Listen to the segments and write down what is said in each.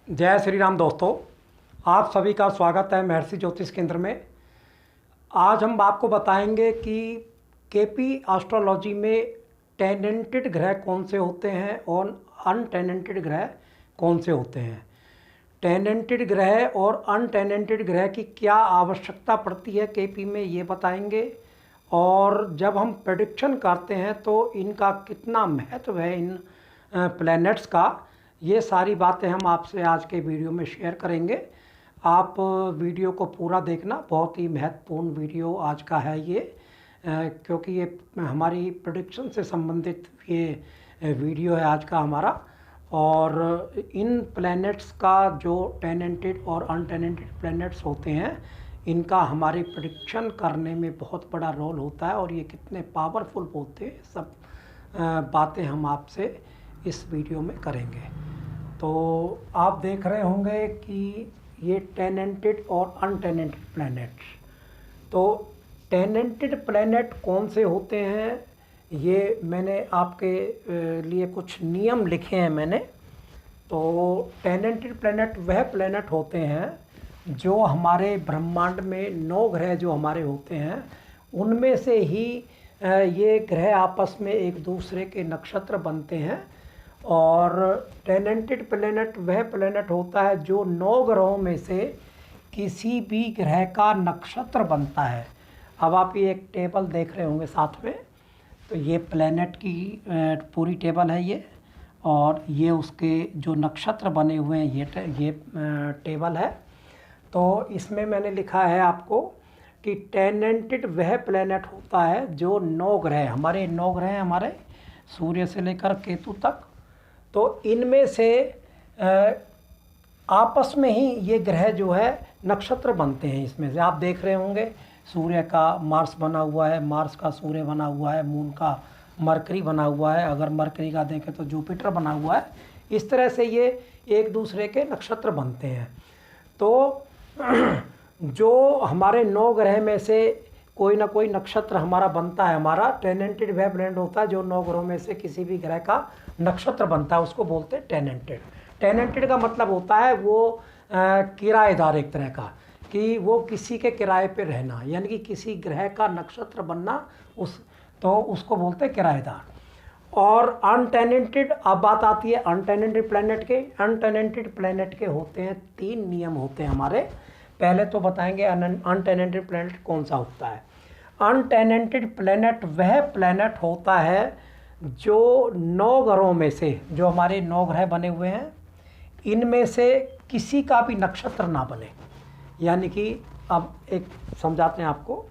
जय श्री राम दोस्तों, आप सभी का स्वागत है महर्षि ज्योतिष केंद्र में। आज हम आपको बताएंगे कि केपी एस्ट्रोलॉजी में टेनेंटेड ग्रह कौन से होते हैं और अनटेनेंटेड ग्रह कौन से होते हैं। टेनेंटेड ग्रह और अनटेनेंटेड ग्रह की क्या आवश्यकता पड़ती है केपी में, ये बताएंगे। और जब हम प्रेडिक्शन करते हैं तो इनका कितना महत्व है इन प्लैनेट्स का, ये सारी बातें हम आपसे आज के वीडियो में शेयर करेंगे। आप वीडियो को पूरा देखना, बहुत ही महत्वपूर्ण वीडियो आज का है ये, क्योंकि ये हमारी प्रेडिक्शन से संबंधित ये वीडियो है आज का हमारा। और इन प्लैनेट्स का जो टेनेंटेड और अनटेनेंटेड प्लैनेट्स होते हैं, इनका हमारी प्रेडिक्शन करने में बहुत बड़ा रोल होता है और ये कितने पावरफुल होते हैं, सब बातें हम आपसे इस वीडियो में करेंगे। तो आप देख रहे होंगे कि ये टेनेंटेड और अनटेनेंटेड प्लैनेट्स। तो टेनेंटेड प्लैनेट कौन से होते हैं, ये मैंने आपके लिए कुछ नियम लिखे हैं मैंने। तो टेनेंटेड प्लैनेट वह प्लैनेट होते हैं जो हमारे ब्रह्मांड में 9 ग्रह जो हमारे होते हैं, उनमें से ही ये ग्रह आपस में एक दूसरे के नक्षत्र बनते हैं। और टेनेंटेड प्लैनेट वह प्लैनेट होता है जो 9 ग्रहों में से किसी भी ग्रह का नक्षत्र बनता है। अब आप ये एक टेबल देख रहे होंगे साथ में, तो ये प्लैनेट की पूरी टेबल है ये, और ये उसके जो नक्षत्र बने हुए हैं ये टेबल है। तो इसमें मैंने लिखा है आपको कि टेनेंटेड वह प्लैनेट होता है जो 9 ग्रह, हमारे 9 ग्रह हमारे सूर्य से लेकर केतु तक, तो इनमें से आपस में ही ये ग्रह जो है नक्षत्र बनते हैं। इसमें से आप देख रहे होंगे सूर्य का मार्स बना हुआ है, मार्स का सूर्य बना हुआ है, मून का मरकरी बना हुआ है, अगर मरकरी का देखें तो जुपिटर बना हुआ है। इस तरह से ये एक दूसरे के नक्षत्र बनते हैं। तो जो हमारे 9 ग्रह में से कोई ना कोई नक्षत्र हमारा बनता है, हमारा टेनेंटेड वह प्लैनेट होता है जो 9 ग्रहों में से किसी भी ग्रह का नक्षत्र बनता है, उसको बोलते हैं टेनेंटेड। टेनेंटेड का मतलब होता है वो किराएदार, एक तरह का, कि वो किसी के किराए पे रहना, यानी कि किसी ग्रह का नक्षत्र बनना, तो उसको बोलते हैं किराएदार। और अनटेनेंटेड, अब बात आती है अनटेनेंटेड प्लैनेट के। अनटेनेंटेड प्लैनेट के होते हैं 3 नियम होते हैं हमारे। पहले तो बताएंगे अनटेनेंटेड प्लैनेट कौन सा होता है। अनटेनेंटेड प्लैनेट वह प्लैनेट होता है जो 9 ग्रहों में से, जो हमारे 9 ग्रह बने हुए हैं, इनमें से किसी का भी नक्षत्र ना बने। यानी कि अब एक समझाते हैं आपको,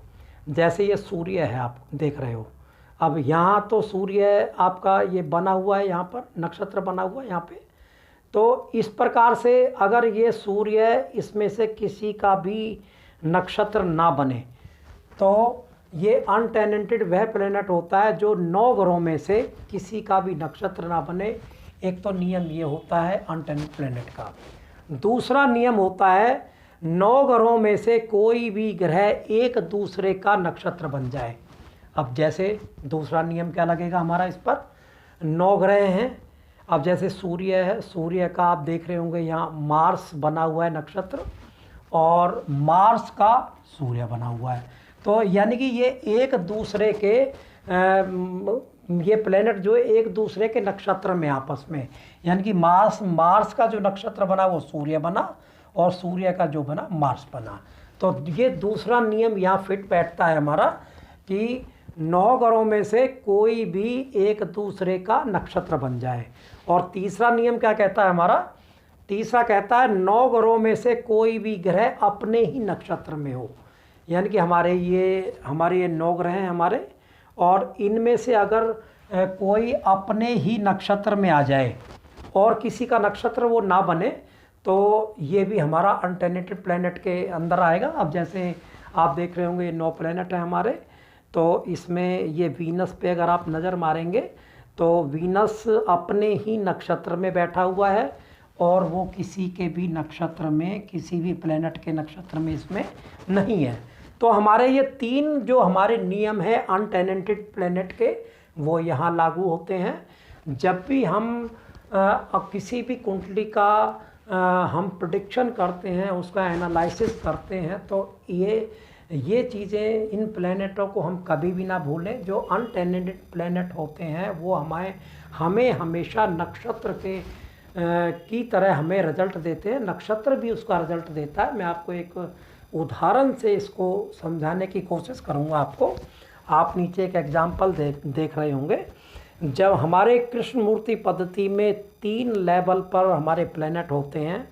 जैसे ये सूर्य है, आप देख रहे हो, अब यहाँ तो सूर्य आपका ये बना हुआ है, यहाँ पर नक्षत्र बना हुआ है यहाँ पे। तो इस प्रकार से अगर ये सूर्य, इसमें से किसी का भी नक्षत्र ना बने, तो ये अनटेनेंटेड वह प्लैनेट होता है जो 9 ग्रहों में से किसी का भी नक्षत्र ना बने। एक तो नियम ये होता है अनटेनेंटेड प्लैनेट का। दूसरा नियम होता है 9 ग्रहों में से कोई भी ग्रह एक दूसरे का नक्षत्र बन जाए। अब जैसे दूसरा नियम क्या लगेगा हमारा इस पर, 9 ग्रह हैं, अब जैसे सूर्य है, सूर्य का आप देख रहे होंगे यहाँ मार्स बना हुआ है नक्षत्र, और मार्स का सूर्य बना हुआ है। तो यानी कि ये एक दूसरे के ये प्लैनेट जो है एक दूसरे के नक्षत्र में आपस में, यानी कि मार्स का जो नक्षत्र बना वो सूर्य बना, और सूर्य का जो बना मार्स बना। तो ये दूसरा नियम यहाँ फिट बैठता है हमारा कि 9 ग्रहों में से कोई भी एक दूसरे का नक्षत्र बन जाए। और तीसरा नियम क्या कहता है हमारा, तीसरा कहता है 9 ग्रहों में से कोई भी ग्रह अपने ही नक्षत्र में हो। यानी कि हमारे ये 9 ग्रह हैं हमारे, और इनमें से अगर कोई अपने ही नक्षत्र में आ जाए और किसी का नक्षत्र वो ना बने, तो ये भी हमारा अनटेनेंटेड प्लैनेट के अंदर आएगा। अब जैसे आप देख रहे होंगे ये 9 प्लैनेट हैं हमारे, तो इसमें ये वीनस पे अगर आप नज़र मारेंगे तो वीनस अपने ही नक्षत्र में बैठा हुआ है, और वो किसी के भी नक्षत्र में, किसी भी प्लैनेट के नक्षत्र में इसमें नहीं है। तो हमारे ये 3 जो हमारे नियम है अनटेनेंटेड प्लैनेट के, वो यहाँ लागू होते हैं। जब भी हम किसी भी कुंडली का हम प्रेडिक्शन करते हैं, उसका एनालिसिस करते हैं, तो ये चीज़ें, इन प्लैनेटों को हम कभी भी ना भूलें। जो अनटेनेटेड प्लैनेट होते हैं वो हमें हमेशा नक्षत्र के की तरह हमें रिजल्ट देते हैं, नक्षत्र भी उसका रिजल्ट देता है। मैं आपको एक उदाहरण से इसको समझाने की कोशिश करूँगा आपको। आप नीचे एक एग्जाम्पल देख रहे होंगे। जब हमारे कृष्णमूर्ति पद्धति में 3 लेवल पर हमारे प्लैनेट होते हैं,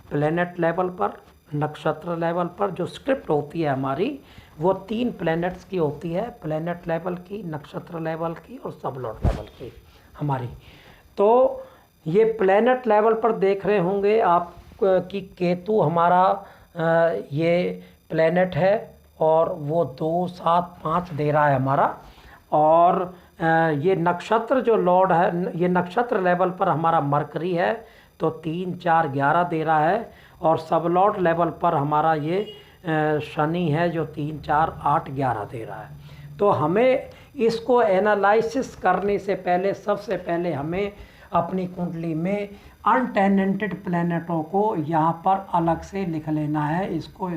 प्लैनेट लेवल पर, नक्षत्र लेवल पर जो स्क्रिप्ट होती है हमारी, वो 3 प्लैनेट्स की होती है, प्लैनेट लेवल की, नक्षत्र लेवल की और सबलॉट लेवल की हमारी। तो ये प्लैनेट लेवल पर देख रहे होंगे आप कि केतु हमारा ये प्लैनेट है और वो 2, 7, 5 दे रहा है हमारा। और ये नक्षत्र जो लॉर्ड है, ये नक्षत्र लेवल पर हमारा मरकरी है, तो 3, 4, 11 दे रहा है। और सबलॉट लेवल पर हमारा ये शनि है जो 3, 4, 8, 11 दे रहा है। तो हमें इसको एनालिसिस करने से पहले, सबसे पहले हमें अपनी कुंडली में अनटेनेटेड प्लैनेटों को यहाँ पर अलग से लिख लेना है। इसको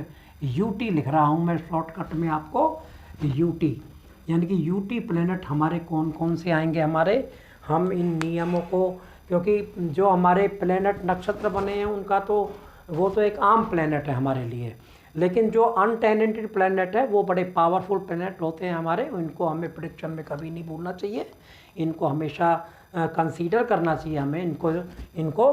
यूटी लिख रहा हूँ मैं शॉर्टकट में आपको, यूटी, यानी कि यूटी प्लैनेट हमारे कौन कौन से आएंगे हमारे। हम इन नियमों को, क्योंकि जो हमारे प्लैनेट नक्षत्र बने हैं उनका तो वो तो एक आम प्लैनेट है हमारे लिए, लेकिन जो अनटेनेटेड प्लैनेट है वो बड़े पावरफुल प्लैनेट होते हैं हमारे। इनको हमें प्रेडिक्शन में कभी नहीं भूलना चाहिए, इनको हमेशा कंसीडर करना चाहिए हमें इनको।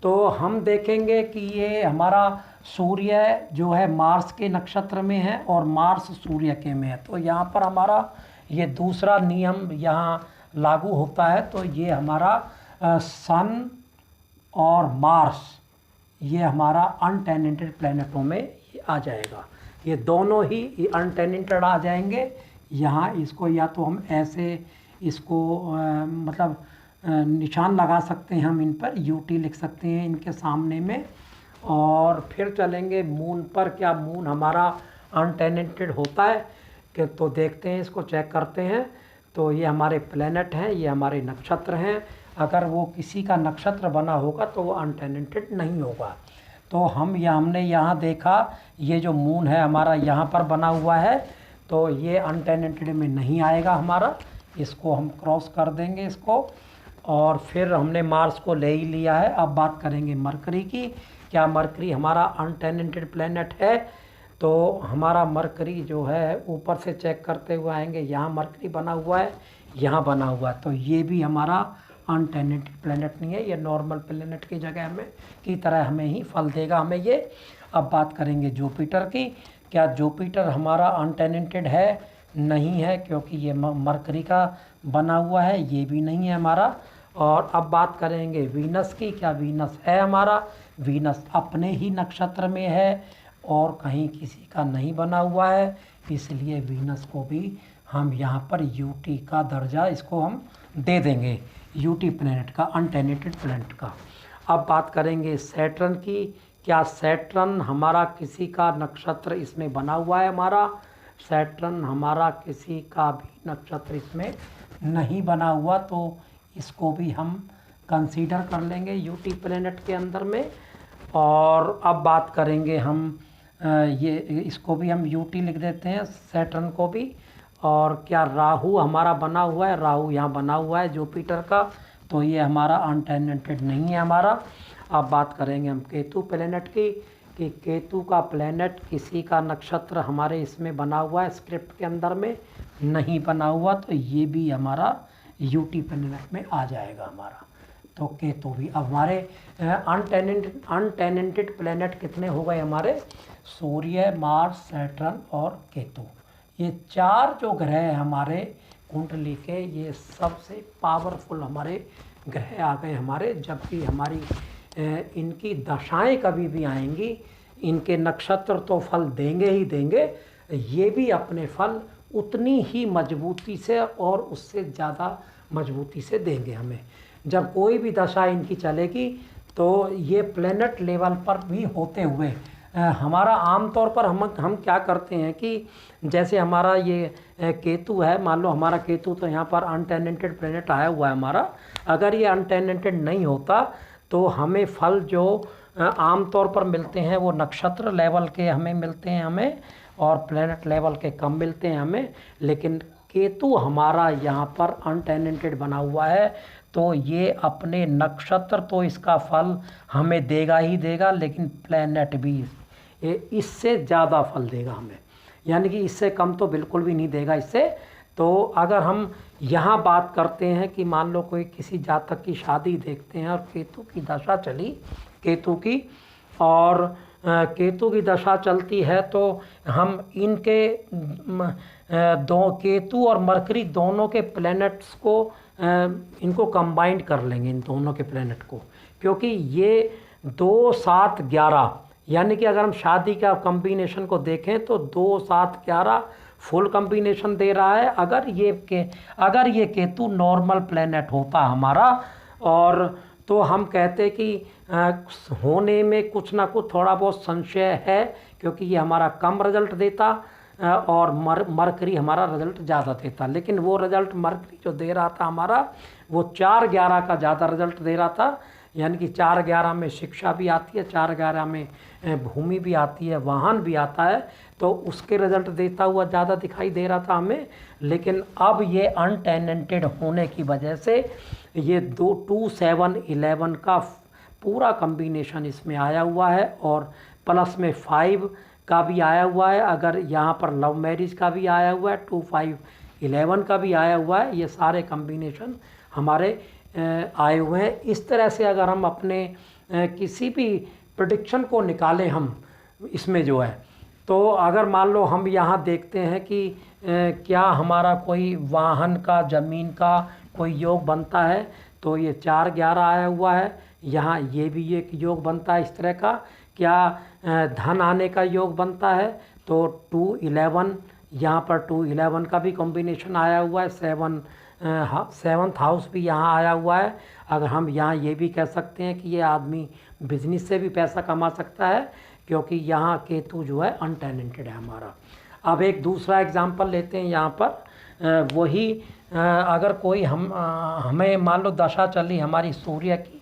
तो हम देखेंगे कि ये हमारा सूर्य जो है मार्स के नक्षत्र में है और मार्स सूर्य के में है। तो यहाँ पर हमारा ये दूसरा नियम यहाँ लागू होता है। तो ये हमारा सन और मार्स, ये हमारा अनटेनेटेड प्लैनेटों में आ जाएगा। ये दोनों ही अनटेनेटेड आ जाएंगे यहाँ। इसको या तो हम ऐसे इसको मतलब निशान लगा सकते हैं, हम इन पर यूटी लिख सकते हैं इनके सामने में। और फिर चलेंगे मून पर। क्या मून हमारा अनटेनेटेड होता है कि, तो देखते हैं, इसको चेक करते हैं। तो ये हमारे प्लैनेट हैं, ये हमारे नक्षत्र हैं। अगर वो किसी का नक्षत्र बना होगा तो वो अनटेनेटेड नहीं होगा। तो हमने यहाँ देखा, ये जो मून है हमारा यहाँ पर बना हुआ है, तो ये अनटेनेटेड में नहीं आएगा हमारा। इसको हम क्रॉस कर देंगे इसको। और फिर हमने मार्स को ले ही लिया है। अब बात करेंगे मरकरी की। क्या मरकरी हमारा अनटेनेटेड प्लैनेट है? तो हमारा मरकरी जो है ऊपर से चेक करते हुए आएंगे, यहाँ मरकरी बना हुआ है, यहाँ बना हुआ है, तो ये भी हमारा अनटेनेटेड प्लैनेट नहीं है, ये नॉर्मल प्लैनेट की जगह की तरह हमें ही फल देगा हमें ये। अब बात करेंगे जुपिटर की। क्या जुपिटर हमारा अनटेनेटेड है? नहीं है, क्योंकि ये मरकरी का बना हुआ है, ये भी नहीं है हमारा। और अब बात करेंगे वीनस की। क्या वीनस है हमारा? वीनस अपने ही नक्षत्र में है और कहीं किसी का नहीं बना हुआ है, इसलिए वीनस को भी हम यहाँ पर यूटी का दर्जा इसको हम दे देंगे, यूटी प्लैनेट का, अनटेनेटेड प्लैनेट का। अब बात करेंगे सैटर्न की। क्या सैटर्न हमारा किसी का नक्षत्र इसमें बना हुआ है हमारा? सैटर्न हमारा किसी का भी नक्षत्र इसमें नहीं बना हुआ, तो इसको भी हम कंसीडर कर लेंगे यूटी प्लैनेट के अंदर में। और अब बात करेंगे हम ये, इसको भी हम यूटी लिख देते हैं, सैटर्न को भी। और क्या राहु हमारा बना हुआ है? राहु यहाँ बना हुआ है जुपिटर का, तो ये हमारा अनटेनेटेड नहीं है हमारा। अब बात करेंगे हम केतु प्लैनेट की, कि केतु का प्लैनेट किसी का नक्षत्र हमारे इसमें बना हुआ है, स्क्रिप्ट के अंदर में नहीं बना हुआ, तो ये भी हमारा यूटी प्लैनेट में आ जाएगा हमारा। तो केतु भी। अब हमारे अनटेनेटेड प्लैनेट कितने हो गए हमारे? सूर्य, मार्स, सैटर्न और केतु। ये 4 जो ग्रह हैं हमारे कुंडली के, ये सबसे पावरफुल हमारे ग्रह आ गए हमारे। जबकि हमारी इनकी दशाएं कभी भी आएंगी, इनके नक्षत्र तो फल देंगे ही देंगे, ये भी अपने फल उतनी ही मजबूती से और उससे ज़्यादा मजबूती से देंगे हमें। जब कोई भी दशा इनकी चलेगी तो ये प्लैनेट लेवल पर भी होते हुए हमारा आमतौर पर हम क्या करते हैं कि जैसे हमारा ये केतु है, मान लो हमारा केतु तो यहाँ पर अनटेनेटेड प्लैनेट आया हुआ है हमारा। अगर ये अनटेनेटेड नहीं होता तो हमें फल जो आम तौर पर मिलते हैं वो नक्षत्र लेवल के हमें मिलते हैं हमें, और प्लैनेट लेवल के कम मिलते हैं हमें। लेकिन केतु हमारा यहाँ पर अनटेनेंटेड बना हुआ है, तो ये अपने नक्षत्र तो इसका फल हमें देगा ही देगा, लेकिन प्लैनेट भी इससे ज़्यादा फल देगा हमें, यानी कि इससे कम तो बिल्कुल भी नहीं देगा इससे। तो अगर हम यहाँ बात करते हैं कि मान लो कोई किसी जातक की शादी देखते हैं और केतु की दशा चली, केतु की, और केतु की दशा चलती है, तो हम इनके दो केतु और मरकरी दोनों के प्लैनेट्स को इनको कंबाइंड कर लेंगे, इन दोनों के प्लैनेट को, क्योंकि ये 2 7 11, यानी कि अगर हम शादी का कॉम्बिनेशन को देखें तो 2 7 11 फुल कॉम्बिनेशन दे रहा है। अगर ये केतु नॉर्मल प्लैनेट होता हमारा, और तो हम कहते कि होने में कुछ ना कुछ थोड़ा बहुत संशय है, क्योंकि ये हमारा कम रिजल्ट देता और मरकरी हमारा रिजल्ट ज़्यादा देता। लेकिन वो रिजल्ट मरकरी जो दे रहा था हमारा, वो 4 11 का ज़्यादा रिजल्ट दे रहा था, यानी कि 4 11 में शिक्षा भी आती है, 4 11 में भूमि भी आती है, वाहन भी आता है, तो उसके रिजल्ट देता हुआ ज़्यादा दिखाई दे रहा था हमें। लेकिन अब ये अनटेनेंटेड होने की वजह से ये 2 7 11 का पूरा कॉम्बिनेशन इसमें आया हुआ है, और प्लस में 5 का भी आया हुआ है। अगर यहाँ पर लव मैरिज का भी आया हुआ है, 2 5 11 का भी आया हुआ है। ये सारे कॉम्बिनेशन हमारे आए हुए हैं। इस तरह से अगर हम अपने किसी भी प्रेडिक्शन को निकालें हम इसमें जो है, तो अगर मान लो हम यहाँ देखते हैं कि क्या हमारा कोई वाहन का, ज़मीन का कोई योग बनता है, तो ये 4 11 आया हुआ है। यहाँ ये भी एक योग बनता है इस तरह का। क्या धन आने का योग बनता है, तो 2 11, यहाँ पर 2 11 का भी कॉम्बिनेशन आया हुआ है। 7th हाउस भी यहाँ आया हुआ है। अगर हम यहाँ ये भी कह सकते हैं कि ये आदमी बिजनेस से भी पैसा कमा सकता है, क्योंकि यहाँ केतु जो है अनटेनेंटेड है हमारा। अब एक दूसरा एग्जांपल लेते हैं यहाँ पर, वही अगर कोई हमें मान लो दशा चली हमारी सूर्य की,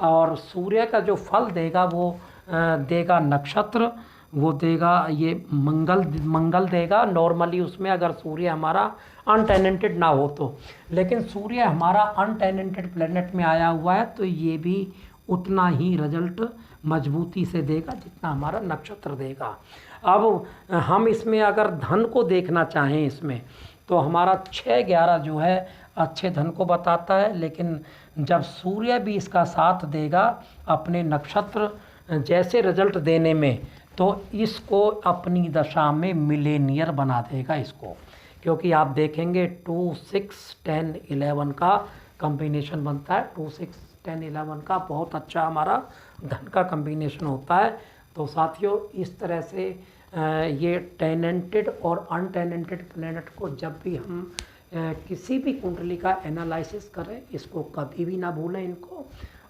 और सूर्य का जो फल देगा वो देगा नक्षत्र, वो देगा ये मंगल देगा नॉर्मली उसमें, अगर सूर्य हमारा अनटेनेंटेड ना हो तो। लेकिन सूर्य हमारा अनटेनेंटेड प्लेनेट में आया हुआ है, तो ये भी उतना ही रिजल्ट मजबूती से देगा जितना हमारा नक्षत्र देगा। अब हम इसमें अगर धन को देखना चाहें इसमें, तो हमारा 6 11 जो है अच्छे धन को बताता है। लेकिन जब सूर्य भी इसका साथ देगा अपने नक्षत्र जैसे रिजल्ट देने में, तो इसको अपनी दशा में मिलेनियर बना देगा इसको, क्योंकि आप देखेंगे 2 6 10 11 का कॉम्बिनेशन बनता है। 2 6 10 11 का बहुत अच्छा हमारा धन का कॉम्बिनेशन होता है। तो साथियों, इस तरह से ये टेनेंटेड और अनटेनेंटेड प्लैनेट को जब भी हम किसी भी कुंडली का एनालिसिस करें, इसको कभी भी ना भूलें इनको।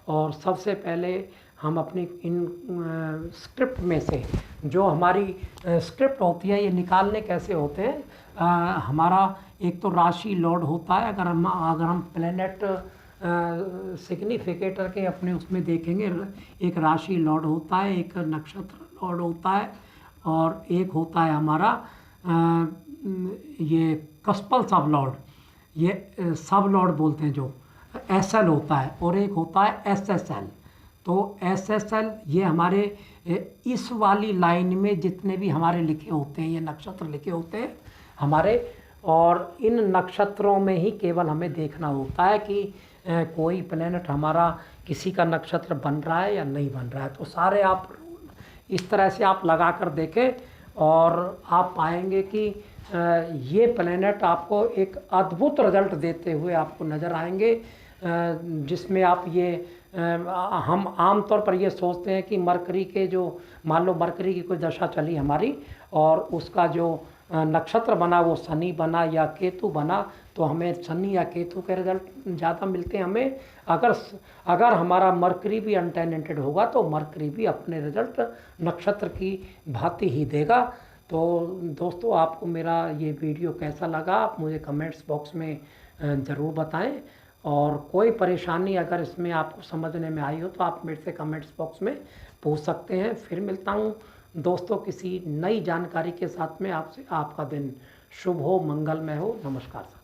और सबसे पहले हम अपनी इन स्क्रिप्ट में से जो हमारी स्क्रिप्ट होती है, ये निकालने कैसे होते हैं। हमारा एक तो राशि लॉर्ड होता है। अगर हम प्लैनेट सिग्निफिकेटर के अपने उसमें देखेंगे, एक राशि लॉर्ड होता है, एक नक्षत्र लॉर्ड होता है, और एक होता है हमारा ये कस्पल सब लॉर्ड, ये सब लॉर्ड बोलते हैं जो SL होता है, और एक होता है SSL। तो SSL ये हमारे इस वाली लाइन में जितने भी हमारे लिखे होते हैं, ये नक्षत्र लिखे होते हैं हमारे, और इन नक्षत्रों में ही केवल हमें देखना होता है कि कोई प्लैनेट हमारा किसी का नक्षत्र बन रहा है या नहीं बन रहा है। तो सारे आप इस तरह से आप लगा कर देखें, और आप पाएंगे कि ये प्लैनेट आपको एक अद्भुत रिजल्ट देते हुए आपको नज़र आएंगे, जिसमें आप ये हम आम तौर पर ये सोचते हैं कि मरकरी के जो, मान लो मरकरी की कोई दशा चली हमारी और उसका जो नक्षत्र बना वो शनि बना या केतु बना, तो हमें शनि या केतु के रिजल्ट ज़्यादा मिलते हैं हमें। अगर हमारा मरकरी भी अनटेनेंटेड होगा तो मरकरी भी अपने रिजल्ट नक्षत्र की भांति ही देगा। तो दोस्तों, आपको मेरा ये वीडियो कैसा लगा आप मुझे कमेंट्स बॉक्स में ज़रूर बताएं, और कोई परेशानी अगर इसमें आपको समझने में आई हो तो आप मेरे से कमेंट्स बॉक्स में पूछ सकते हैं। फिर मिलता हूँ दोस्तों किसी नई जानकारी के साथ में आपसे। आपका दिन शुभ हो, मंगलमय हो। नमस्कार।